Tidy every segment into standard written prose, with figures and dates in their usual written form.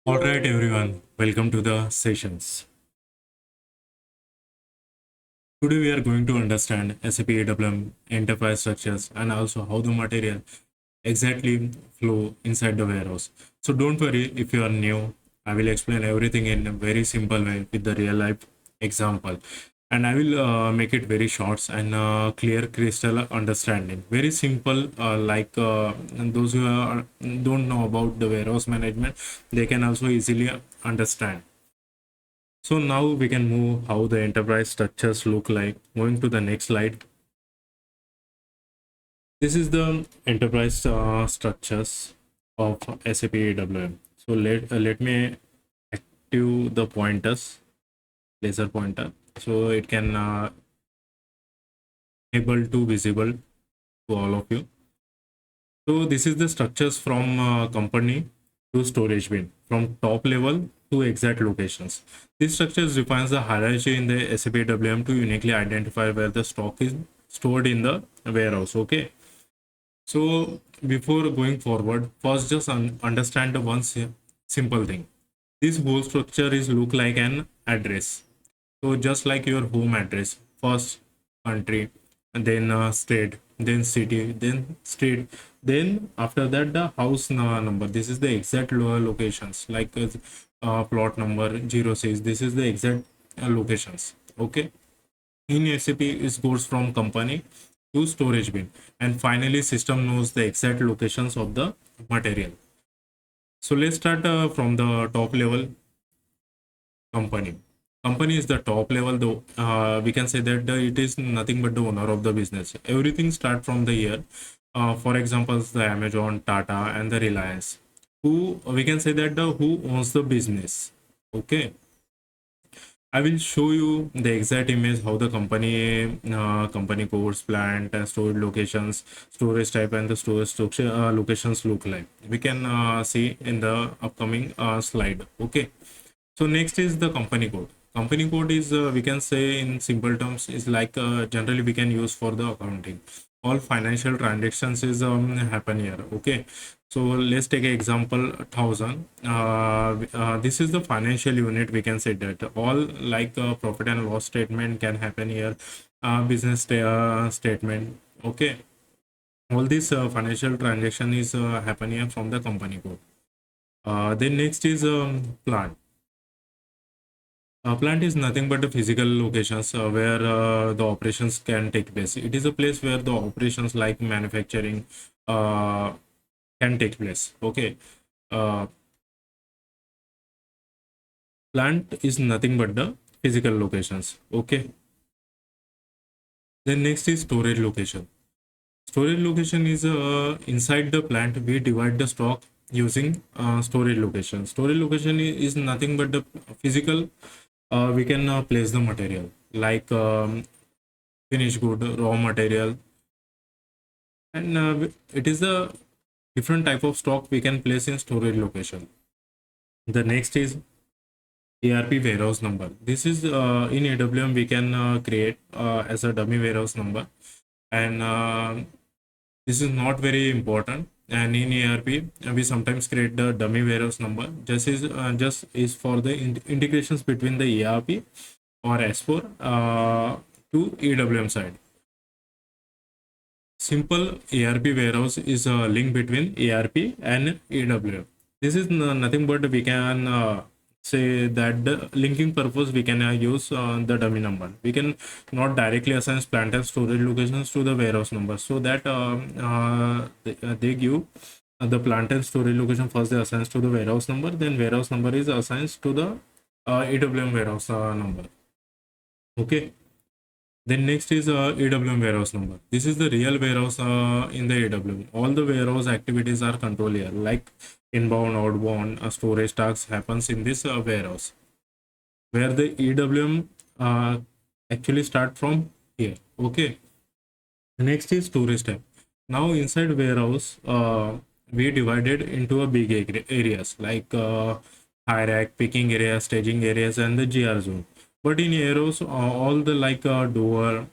Alright everyone, welcome to the sessions. Today we are going to understand SAP EWM Enterprise Structures and also how the material exactly flow inside the warehouse. So don't worry if you are new, I will explain everything in a very simple way with the real life example. And I will make it very short and clear crystal understanding. Very simple, and those who don't know about the warehouse management, they can also easily understand. So now we can move how the enterprise structures look like. Moving to the next slide. This is the enterprise structures of SAP EWM. So let me active the pointers, laser pointer, so it can able to visible to all of you. So this is the structures from company to storage bin, from top level to exact locations. These structures defines the hierarchy in the SAP WM to uniquely identify where the stock is stored in the warehouse. Okay. So before going forward, first just understand the one simple thing. This whole structure is look like an address. So just like your home address, first country, and then state, then city, then street, then after that the house number. This is the exact locations, like plot number 06. This is the exact locations. Okay. In SAP, it goes from company to storage bin, and finally system knows the exact locations of the material. So let's start from the top level. Company is the top level, though we can say that it is nothing but the owner of the business. Everything start from the year. For example, the Amazon, Tata, and the Reliance, who we can say that the who owns the business. Okay. I will show you the exact image how the company codes, plant, storage locations, storage type, and the storage structure locations look like. We can see in the upcoming slide. Okay. So next is the company code. Company code is we can say in simple terms is like generally we can use for the accounting. All financial transactions is happen here. Okay. So let's take an example 1000. This is the financial unit. We can say that all like profit and loss statement can happen here. Business statement. Okay. All this financial transaction is happen here from the company code. Then next is plant. A plant is nothing but the physical locations where the operations can take place. It is a place where the operations like manufacturing uh, can take place. Okay. Uh, Plant is nothing but the physical locations. Okay. Then next is storage location. Storage location is inside the plant. We divide the stock using storage location. Storage location is nothing but the physical. We can place the material like finished good, raw material, and it is a different type of stock we can place in storage location. The next is ARP warehouse number. This is in AWM we can create as a dummy warehouse number, and this is not very important. And in ARP we sometimes create the dummy warehouse number. Just is for the integrations between the ERP or S4 to EWM side. Simple ARP warehouse is a link between ARP and EWM. This is nothing but we can say that the linking purpose we can use the dummy number. We can not directly assign plant and storage locations to the warehouse number, so that they give the plant and storage location first, they assigns to the warehouse number, then warehouse number is assigned to the EWM warehouse number. Okay. Then next is EWM warehouse number. This is the real warehouse in the EWM. All the warehouse activities are controlled here, like inbound, outbound, storage tasks happens in this warehouse, where the EWM actually start from here. Okay. Next is storage type. Now inside warehouse, we divided into a big areas like high rack, picking areas, staging areas, and the GR zone. But in arrows, all the like door,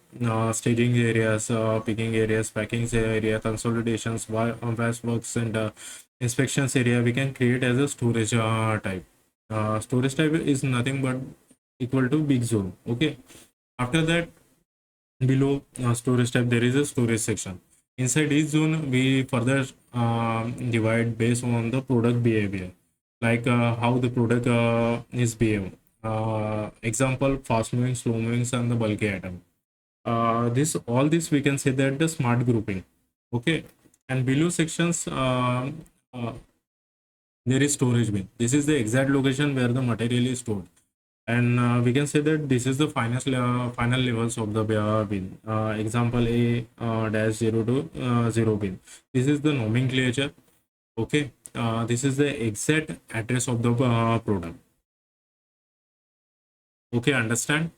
staging areas, picking areas, packing area, consolidations, vast work center, inspections area we can create as a storage type. Storage type is nothing but equal to big zone. Okay, after that, below storage type there is a storage section. Inside each zone we further divide based on the product behavior, like how the product is behaving. Example, fast moving, slow moving, and the bulky item. This all this we can say that the smart grouping. Okay, and below sections uh, there is storage bin. This is the exact location where the material is stored, and we can say that this is the final levels of the bin. Example A dash 0 to 0 bin. This is the nomenclature. Okay, this is the exact address of the product. Okay, understand?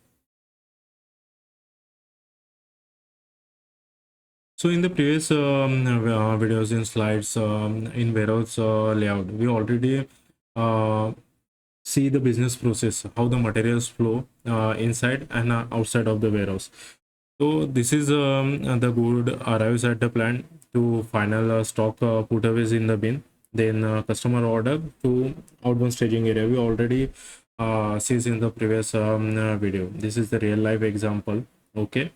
So in the previous videos in slides in warehouse layout, we already uh, see the business process, how the materials flow inside and outside of the warehouse. So this is the good arrives at the plant to final stock put aways in the bin. Then customer order to outbound staging area. We already sees in the previous video. This is the real life example. Okay.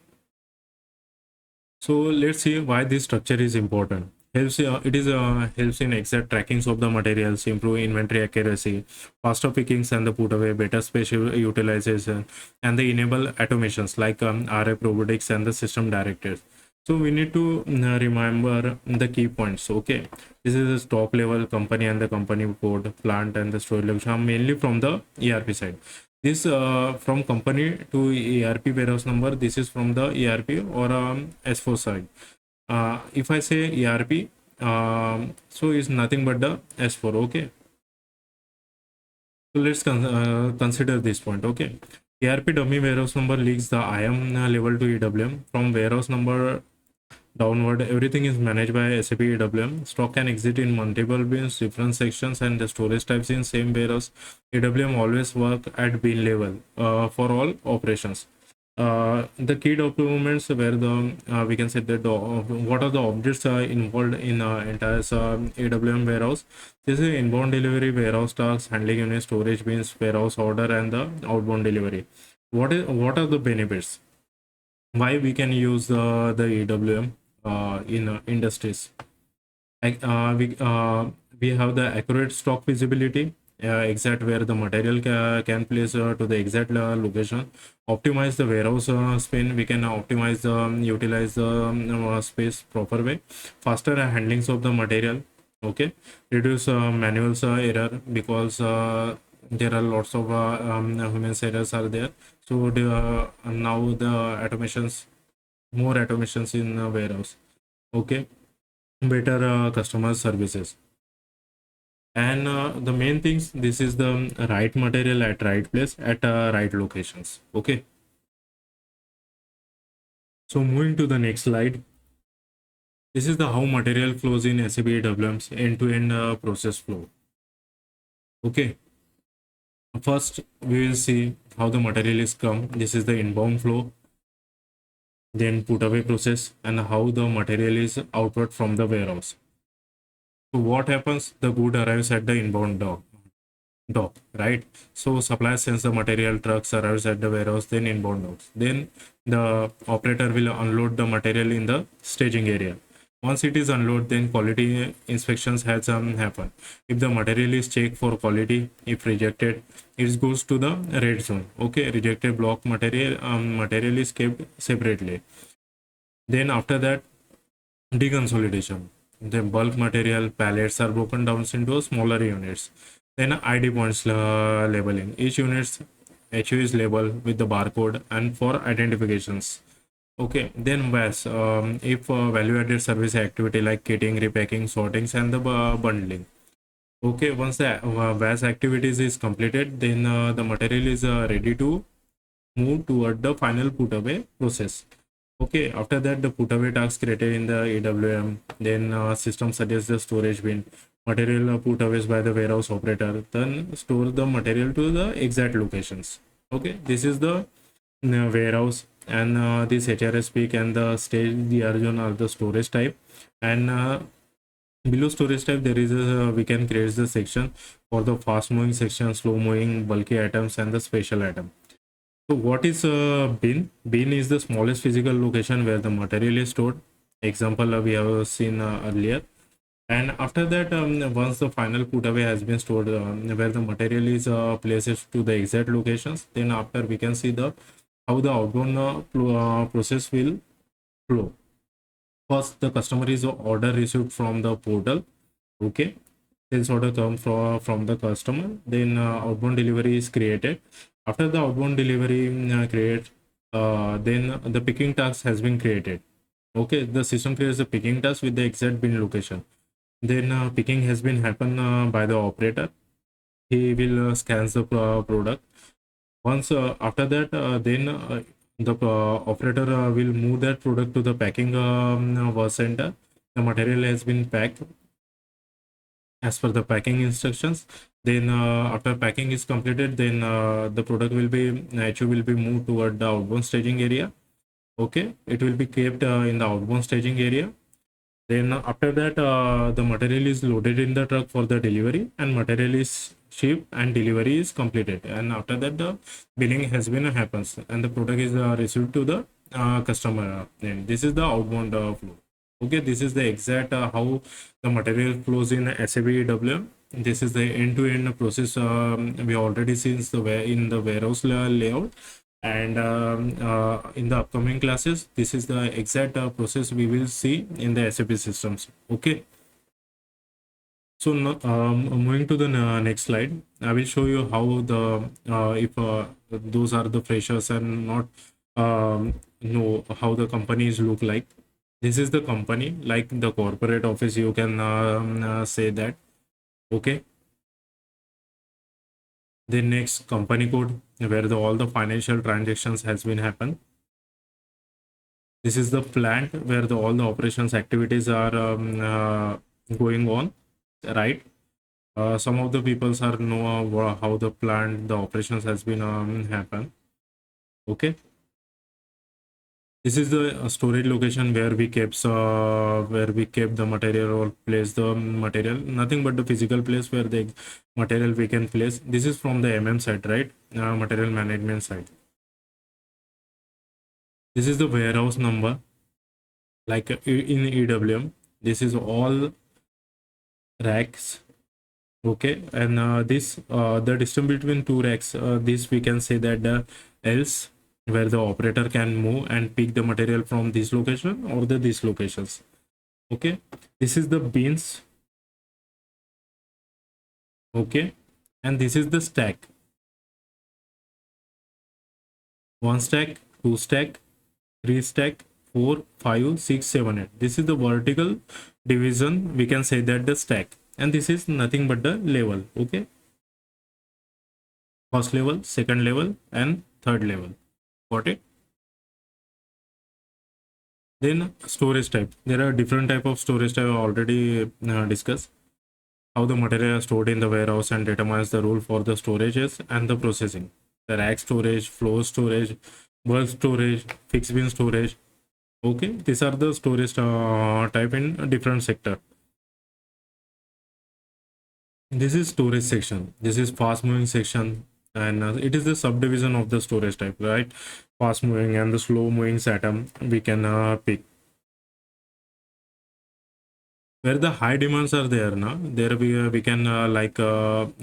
So let's see why this structure is important. Helps in exact trackings of the materials, improve inventory accuracy, faster pickings and the put away, better space utilization, and the enable automations like RF robotics and the system directors. So we need to remember the key points. Okay, this is the stock level, company and the company code, plant and the storage location, mainly from the ERP side. This from company to ERP warehouse number, this is from the ERP or S4 side. If I say ERP, so is nothing but the S4. Okay, so let's consider this point. Okay, ERP dummy warehouse number leaks the IM level to EWM. From warehouse number downward, everything is managed by SAP EWM. Stock can exit in multiple bins, different sections, and the storage types in same warehouse. EWM always work at bin level for all operations. The key documents where the we can say that what are the objects involved in entire EWM warehouse. This is inbound delivery, warehouse tasks, handling unit, storage bins, warehouse order, and the outbound delivery. What are the benefits? Why we can use the EWM in industries? We have the accurate stock visibility, exact where the material can place to the exact location. Optimize the warehouse spin. We can optimize the utilize the space proper way. Faster handlings of the material. Okay, reduce manual error because there are lots of human errors are there. So now the automations, more automations in warehouse. Okay, better customer services, and the main things, this is the right material at right place at right locations. Okay, so moving to the next slide, this is the how material flows in SAP EWM's end-to-end process flow. Okay, first we will see how the material is come. This is the inbound flow, then put away process, and how the material is outward from the warehouse. So what happens? The good arrives at the inbound dock, right? So supplier sends the material, trucks arrives at the warehouse, then inbound docks. Then the operator will unload the material in the staging area. Once it is unloaded, then quality inspections has happen. If the material is checked for quality, if rejected, it goes to the red zone. Okay, rejected block material is kept separately. Then after that, deconsolidation. The bulk material pallets are broken down into smaller units. Then ID points labeling. Each unit's HU is labeled with the barcode and for identifications. Okay, then VAS. If value-added service activity like kitting, repacking, sortings, and the bundling. Okay, once the VAS activities is completed, then the material is ready to move toward the final put away process. Okay, after that, the put away task created in the EWM, then system suggests the storage bin. Material put aways by the warehouse operator, then store the material to the exact locations. Okay, this is the warehouse, and this HRS peak and the stage the origin are the storage type, and Below storage type, there is a we can create the section for the fast moving section, slow moving, bulky items, and the special item. So what is bin? Bin is the smallest physical location where the material is stored. Example we have seen earlier. And after that, once the final put away has been stored, where the material is placed to the exact locations, then after we can see the how the outbound process will flow. First, the customer is order received from the portal. Okay, sales order come from the customer. Then outbound delivery is created. After the outbound delivery create, then the picking task has been created. Okay, the system creates the picking task with the exact bin location. Then picking has been happen by the operator. He will scans the product. Once after that, then the operator will move that product to the packing work center. The material has been packed as per the packing instructions. Then after packing is completed, then the product will be actually will be moved toward the outbound staging area. Okay, it will be kept in the outbound staging area. Then after that, the material is loaded in the truck for the delivery, and material is shipped and delivery is completed. And after that, the billing has been happens, and the product is received to the customer. And this is the outbound flow. Okay, this is the exact how the material flows in SAP EWM. This is the end-to-end process we already seen in the warehouse layout. And in the upcoming classes, this is the exact process we will see in the SAP systems. Okay, so moving to the next slide, I will show you how the if those are the freshers and not know how the companies look like. This is the company, like the corporate office, you can say that. Okay, the next company code, where all the financial transactions has been happen. This is the plant where all the operations activities are going on, right? Some of the peoples are know how the plant, the operations has been happen. Okay. This is the storage location where we kept the material or place the material. Nothing but the physical place where the material we can place. This is from the MM side, right? Material management side. This is the warehouse number, like in EWM. This is all racks. Okay, and this the distance between two racks. This we can say that the else, where the operator can move and pick the material from this location or these locations. Okay, this is the bins. Okay, and this is the stack. One stack, two stack, three stack, 4, 5, 6, 7, 8. This is the vertical division. We can say that the stack, and this is nothing but the level. Okay, first level, second level, and third level. Got it? Then storage type. There are different type of storage type already discussed. How the material is stored in the warehouse and determines the rule for the storages and the processing. The rack storage, floor storage, bulk storage, fixed bin storage. Okay, these are the storage type in different sector. This is storage section. This is fast moving section, and it is the subdivision of the storage type, right? Fast moving and the slow moving atom we can pick. Where the high demands are there now, there we can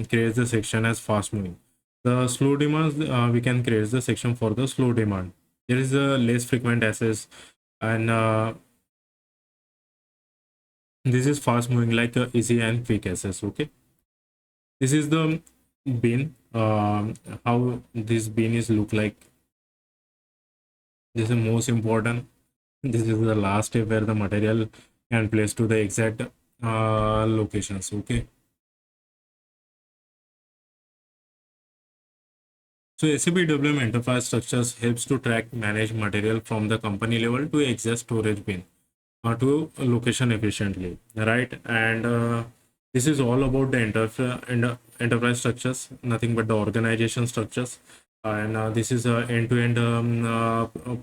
create the section as fast moving. The slow demands, we can create the section for the slow demand. There is a less frequent access, and this is fast moving, like easy and quick access. Okay, this is the bin. How this bin is look like. This is most important. This is the last step where the material can place to the exact locations. Okay, so SAP EWM Enterprise Structures helps to track, manage material from the company level to exact storage bin to location efficiently, right? And this is all about the enterprise structures, nothing but the organization structures. and this is a end-to-end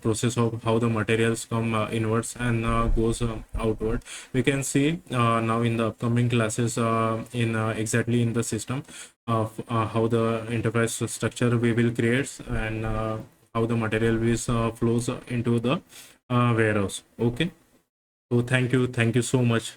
process of how the materials come inwards and goes outward. We can see now in the upcoming classes in exactly in the system of how the enterprise structure we will create, and how the material is flows into the warehouse. Okay, so thank you so much.